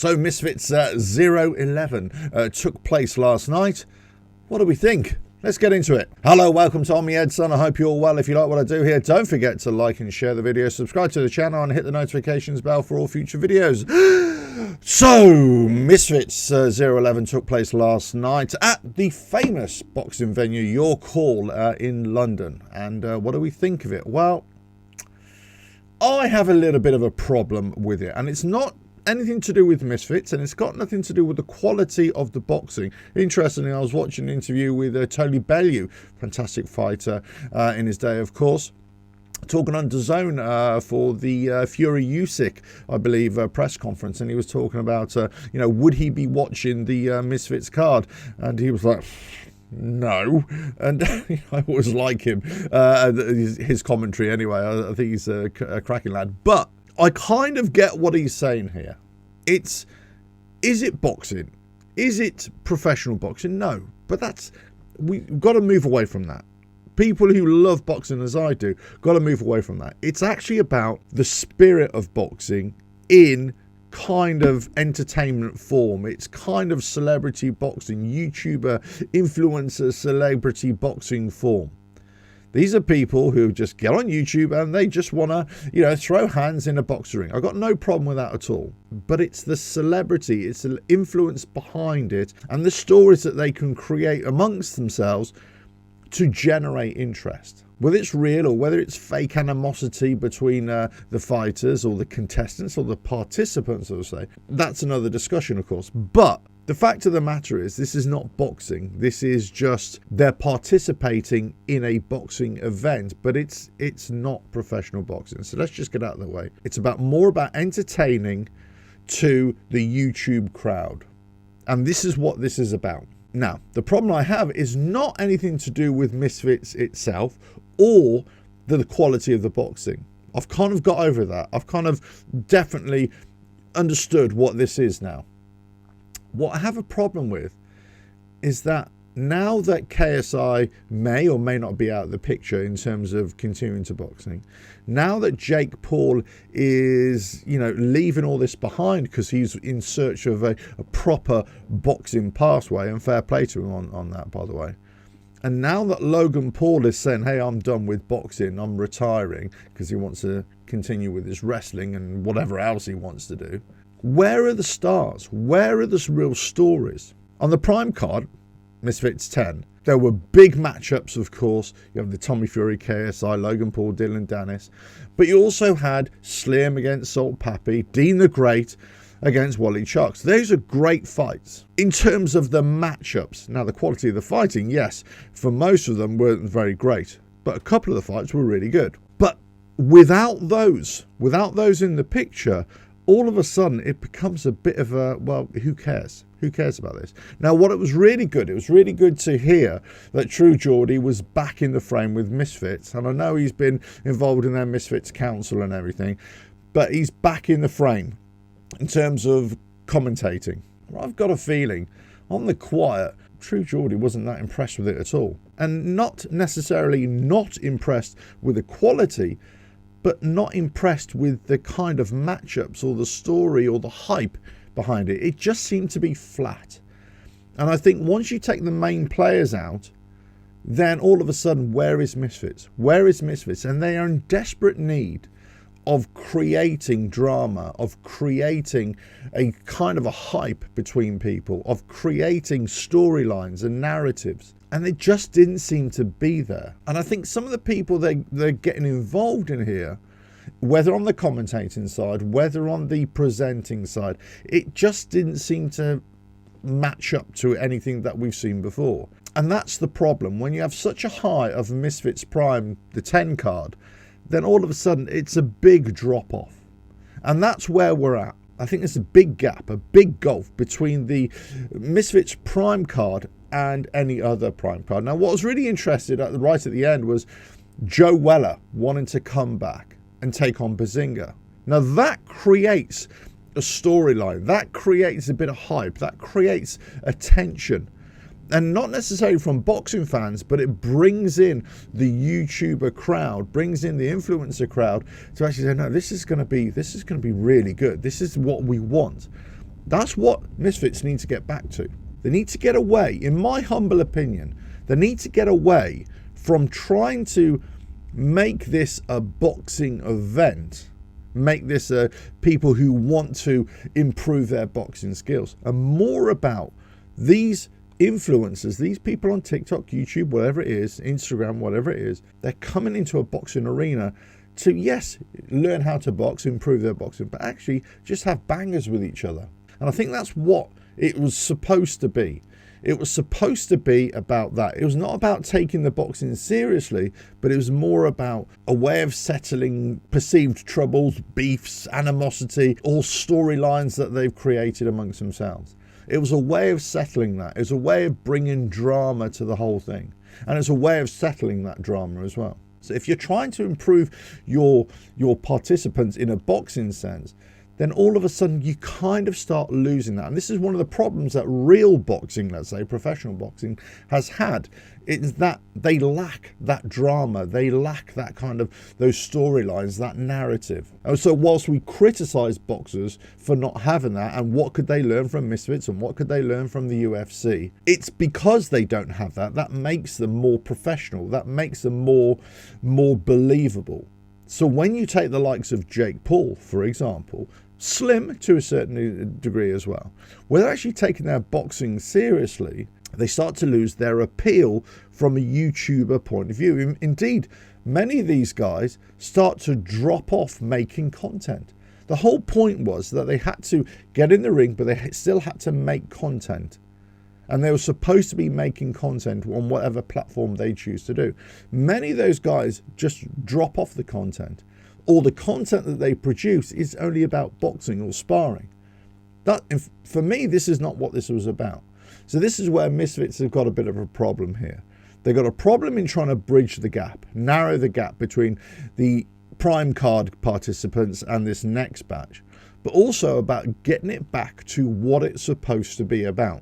So Misfits 011 took place last night. What do we think? Let's get into it. Hello, welcome to On Me Edson. I hope you're all well. If you like what I do here, don't forget to like and share the video, subscribe to the channel and hit the notifications bell for all future videos. So, Misfits 011 took place last night at the famous boxing venue, York Hall in London. And what do we think of it? Well, I have a little bit of a problem with it, and it's not anything to do with Misfits, and it's got nothing to do with the quality of the boxing. Interestingly, I was watching an interview with Tony Bellew, fantastic fighter in his day, of course, talking on DAZN for the Fury Usyk, I believe, press conference, and he was talking about, would he be watching the Misfits card? And he was like, no. And I always like him, his commentary anyway. I think he's a cracking lad. But I kind of get what he's saying here. Is it boxing? Is it professional boxing? No. But we've got to move away from that. People who love boxing as I do, got to move away from that. It's actually about the spirit of boxing in kind of entertainment form. It's kind of celebrity boxing, YouTuber, influencer, celebrity boxing form. These are people who just get on YouTube and they just want to, throw hands in a boxing ring. I've got no problem with that at all. But it's the celebrity, it's the influence behind it, and the stories that they can create amongst themselves to generate interest. Whether it's real or whether it's fake animosity between the fighters or the contestants or the participants, I would say, that's another discussion, of course. But the fact of the matter is, this is not boxing. This is just they're participating in a boxing event, but it's not professional boxing. So let's just get out of the way. It's more about entertaining to the YouTube crowd. And this is what this is about. Now, the problem I have is not anything to do with Misfits itself or the quality of the boxing. I've kind of got over that. I've kind of definitely understood what this is now. What I have a problem with is that now that KSI may or may not be out of the picture in terms of continuing to boxing, now that Jake Paul is, leaving all this behind because he's in search of a proper boxing pathway, and fair play to him on that, by the way. And now that Logan Paul is saying, hey, I'm done with boxing, I'm retiring because he wants to continue with his wrestling and whatever else he wants to do. Where are the stars? Where are the real stories? On the Prime card, Misfits 10, there were big matchups, of course. You have the Tommy Fury, KSI, Logan Paul, Dylan Dennis. But you also had Slim against Salt Pappy, Dean the Great against Wally Chucks. Those are great fights. In terms of the matchups, now the quality of the fighting, yes, for most of them weren't very great. But a couple of the fights were really good. But without those in the picture, all of a sudden it becomes a bit of a, well, who cares? Who cares about this? Now, it was really good to hear that True Geordie was back in the frame with Misfits. And I know he's been involved in their Misfits Council and everything, but he's back in the frame in terms of commentating. I've got a feeling, on the quiet, True Geordie wasn't that impressed with it at all. And not necessarily not impressed with the quality, but not impressed with the kind of matchups or the story or the hype behind it. It just seemed to be flat. And I think once you take the main players out, then all of a sudden, where is Misfits? Where is Misfits? And they are in desperate need of creating drama, of creating a kind of a hype between people, of creating storylines and narratives. And it just didn't seem to be there. And I think some of the people they're getting involved in here, whether on the commentating side, whether on the presenting side, it just didn't seem to match up to anything that we've seen before. And that's the problem. When you have such a high of Misfits Prime, the 10 card, then all of a sudden it's a big drop off. And that's where we're at. I think there's a big gap, a big gulf between the Misfits Prime card and any other Prime card. Now, what was really interesting right at the end was Joe Weller wanting to come back and take on Bazinga. Now, that creates a storyline. That creates a bit of hype. That creates attention. and not necessarily from boxing fans, but it brings in the YouTuber crowd, brings in the influencer crowd to actually say, no, this is going to be really good. This is what we want. That's what Misfits need to get back to. They need to get away, in my humble opinion, they need to get away from trying to make this a boxing event, make this a people who want to improve their boxing skills, and more about these influencers, these people on TikTok, YouTube, whatever it is, Instagram, whatever it is. They're coming into a boxing arena to, yes, learn how to box, improve their boxing, but actually just have bangers with each other. And I think that's what it was supposed to be. It was supposed to be about that. It was not about taking the boxing seriously, but it was more about a way of settling perceived troubles, beefs, animosity, all storylines that they've created amongst themselves. It was a way of settling that. It was a way of bringing drama to the whole thing. And it's a way of settling that drama as well. So if you're trying to improve your participants in a boxing sense, then all of a sudden you kind of start losing that. And this is one of the problems that real boxing, let's say professional boxing, has had. It's that they lack that drama. They lack that kind of, those storylines, that narrative. And so whilst we criticize boxers for not having that, and what could they learn from Misfits and what could they learn from the UFC, it's because they don't have that. That makes them more professional. That makes them more believable. So when you take the likes of Jake Paul, for example, Slim to a certain degree as well, where they're actually taking their boxing seriously, they start to lose their appeal from a YouTuber point of view. Indeed, many of these guys start to drop off making content. The whole point was that they had to get in the ring, but they still had to make content. And they were supposed to be making content on whatever platform they choose to do. Many of those guys just drop off the content, or the content that they produce is only about boxing or sparring. For me, this is not what this was about. So this is where Misfits have got a bit of a problem here. They've got a problem in trying to bridge the gap, narrow the gap between the prime card participants and this next batch, but also about getting it back to what it's supposed to be about.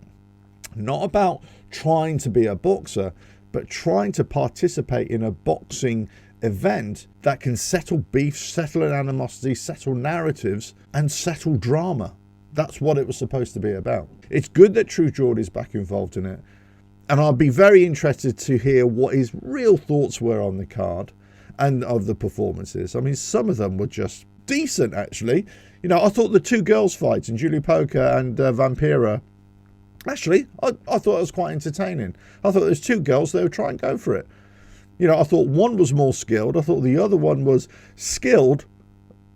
Not about trying to be a boxer, but trying to participate in a boxing event that can settle beefs, settle an animosity, settle narratives, and settle drama. That's what it was supposed to be about. It's good that True Geordie's back involved in it, and I'll be very interested to hear what his real thoughts were on the card and of the performances. I mean, some of them were just decent, actually. You know, I thought the two girls' fights, in Julie Poker and Vampira, actually, I thought it was quite entertaining. I thought there's two girls, they would try and go for it. You know, I thought one was more skilled. I thought the other one was skilled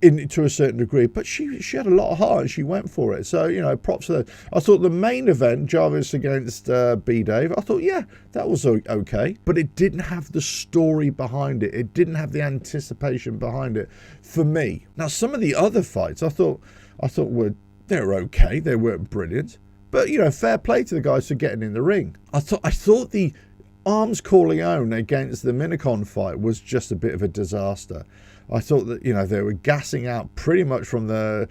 to a certain degree, but she had a lot of heart and she went for it. So, you know, props to her. I thought the main event, Jarvis against B-Dave, I thought, yeah, that was okay. But it didn't have the story behind it. It didn't have the anticipation behind it for me. Now, some of the other fights I thought they were okay. They weren't brilliant. But, you know, fair play to the guys for getting in the ring. I thought the Arms Corleone against the Minicon fight was just a bit of a disaster. I thought that, you know, they were gassing out pretty much from the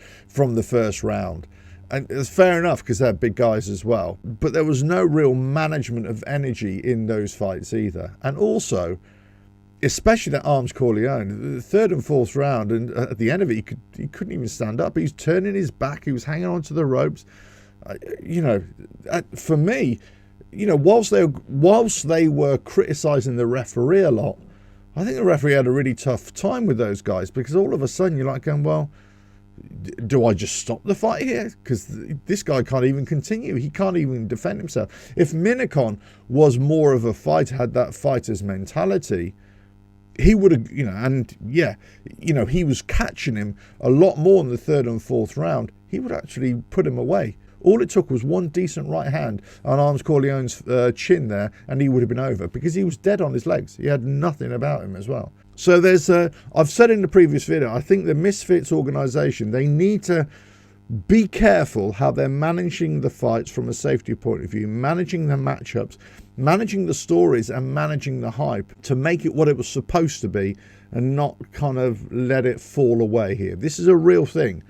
first round. And it's fair enough because they're big guys as well. But there was no real management of energy in those fights either. And also, especially that Arms Corleone, the third and fourth round, and at the end of it, he couldn't even stand up. He was turning his back. He was hanging onto the ropes. You know, for me, you know, whilst they were criticising the referee a lot, I think the referee had a really tough time with those guys, because all of a sudden you're like going, well, do I just stop the fight here? Because this guy can't even continue. He can't even defend himself. If Minicon was more of a fighter, had that fighter's mentality, he would have, you know, and yeah, you know, he was catching him a lot more in the third and fourth round. He would actually put him away. All it took was one decent right hand on Arms Corleone's chin there, and he would have been over, because he was dead on his legs. He had nothing about him as well. So there's, I've said in the previous video, I think the Misfits organisation, they need to be careful how they're managing the fights from a safety point of view, managing the matchups, managing the stories, and managing the hype to make it what it was supposed to be, and not kind of let it fall away here. This is a real thing.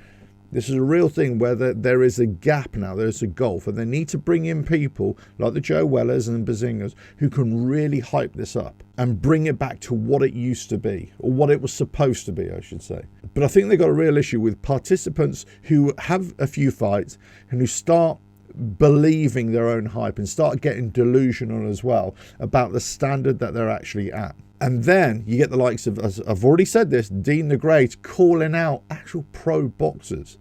This is a real thing where there is a gap now, there's a gulf, and they need to bring in people like the Joe Wellers and Bazingers who can really hype this up and bring it back to what it used to be, or what it was supposed to be, I should say. But I think they've got a real issue with participants who have a few fights and who start believing their own hype and start getting delusional as well about the standard that they're actually at. And then you get the likes of, as I've already said this, Dean the Great calling out actual pro boxers.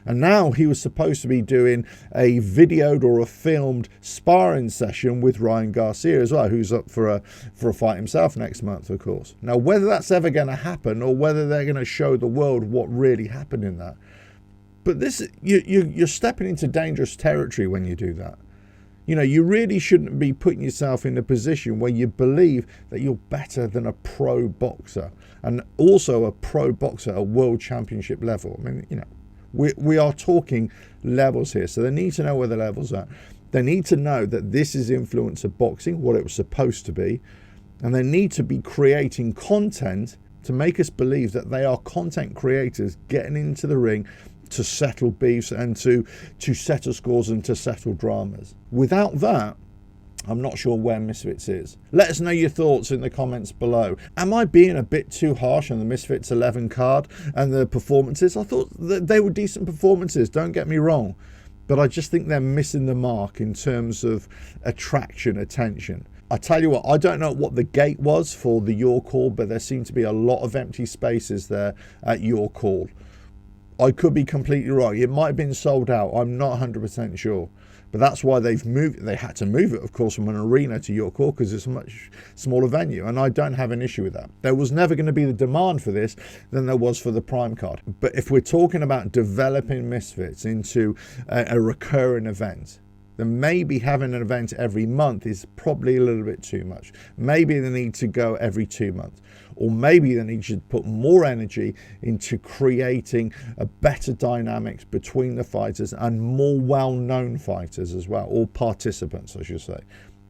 And now he was supposed to be doing a videoed or a filmed sparring session with Ryan Garcia as well, who's up for a fight himself next month, of course. Now, whether that's ever going to happen or whether they're going to show the world what really happened in that, but this, you're stepping into dangerous territory when you do that. You know, you really shouldn't be putting yourself in a position where you believe that you're better than a pro boxer, and also a pro boxer at world championship level. I mean, you know, we are talking levels here, so they need to know where the levels are. They need to know that this is influencer boxing, what it was supposed to be, and they need to be creating content to make us believe that they are content creators getting into the ring to settle beefs and to settle scores and to settle dramas. Without that, I'm not sure where Misfits is. Let us know your thoughts in the comments below. Am I being a bit too harsh on the Misfits 11 card and the performances? I thought that they were decent performances, don't get me wrong, but I just think they're missing the mark in terms of attraction, attention. I tell you what, I don't know what the gate was for the Your Call, but there seemed to be a lot of empty spaces there at Your Call. I could be completely wrong. It might have been sold out. I'm not 100% sure. But that's why they've moved. They had to move it, of course, from an arena to Your Call because it's a much smaller venue. And I don't have an issue with that. There was never going to be the demand for this than there was for the Prime card. But if we're talking about developing Misfits into a recurring event, then maybe having an event every month is probably a little bit too much. Maybe they need to go every 2 months. Or maybe they need to put more energy into creating a better dynamics between the fighters and more well-known fighters as well, or participants, I should say.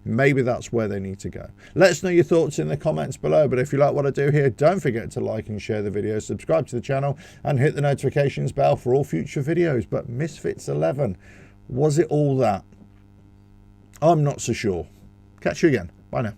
Maybe that's where they need to go. Let us know your thoughts in the comments below. But if you like what I do here, don't forget to like and share the video, subscribe to the channel, and hit the notifications bell for all future videos. But Misfits 11, was it all that? I'm not so sure. Catch you again. Bye now.